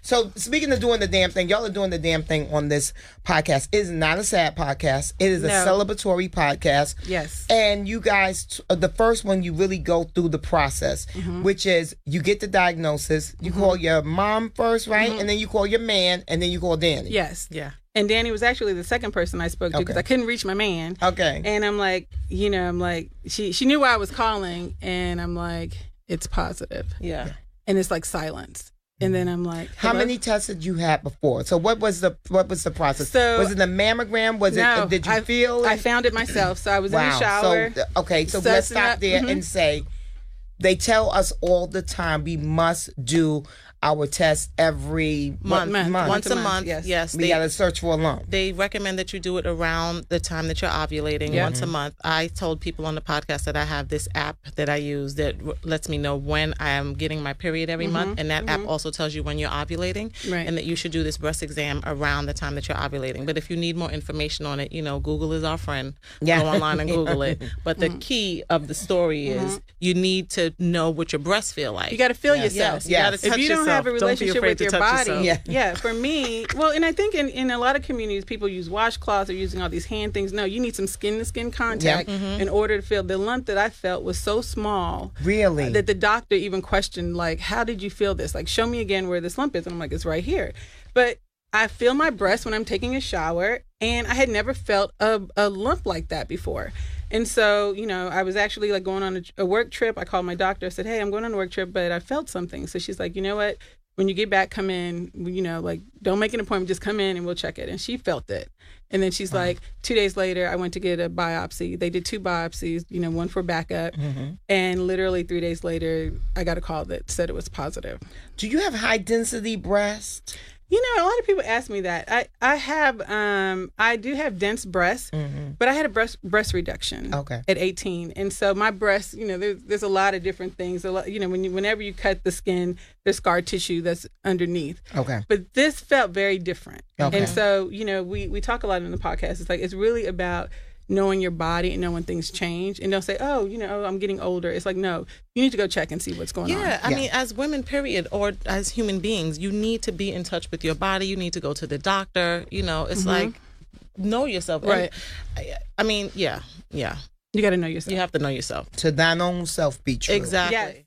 So speaking of doing the damn thing, y'all are doing the damn thing on this podcast. It is not a sad podcast. It is a celebratory podcast. Yes. And you guys, the first one, you really go through the process, which is you get the diagnosis. You call your mom first, right? And then you call your man, and then you call Danny. Yes. Yeah. And Danny was actually the second person I spoke to because I couldn't reach my man. Okay. And I'm like, she knew why I was calling, and I'm like, it's positive. Yeah. And it's like silence. And then I'm like, hello? How many tests did you have before? So what was the process? So, was it a mammogram? Was no, it? Did you feel it? I found it myself. So I was in the shower. So let's stop there and say, they tell us all the time we must do our test every month. Once a month. Yes. We got to search for a lump. They recommend that you do it around the time that you're ovulating, once a month. I told people on the podcast that I have this app that I use that lets me know when I am getting my period every month. And that app also tells you when you're ovulating and that you should do this breast exam around the time that you're ovulating. But if you need more information on it, Google is our friend. Go online and Google it. But the key of the story is you need to know what your breasts feel like. You got to feel yourself. You got to touch yourself. If you don't have a relationship with your body, yourself. For me, and I think in a lot of communities, people use washcloths or using all these hand things. No, you need some skin-to-skin contact in order to feel. The lump that I felt was so small, really, that the doctor even questioned, like, how did you feel this? Like, show me again where this lump is. And I'm like, it's right here. But I feel my breast when I'm taking a shower, and I had never felt a lump like that before. And so, I was actually like going on a work trip. I called my doctor. I said, hey, I'm going on a work trip, but I felt something. So she's like, you know what? When you get back, come in, don't make an appointment, just come in and we'll check it. And she felt it. And then she's like, 2 days later, I went to get a biopsy. They did 2 biopsies, one for backup. And literally 3 days later, I got a call that said it was positive. Do you have high density breast? A lot of people ask me that. I do have dense breasts, but I had a breast reduction at 18. And so my breasts, there's a lot of different things. Whenever you cut the skin, there's scar tissue that's underneath. Okay. But this felt very different. Okay. And so, we talk a lot in the podcast. It's like, it's really about knowing your body and knowing things change, and don't say, I'm getting older. It's like, no, you need to go check and see what's going on. Yeah, I mean, as women, period, or as human beings, you need to be in touch with your body. You need to go to the doctor. It's like, know yourself. Right. And, yeah. You got to know yourself. You have to know yourself. To thine own self be true. Exactly. Yes.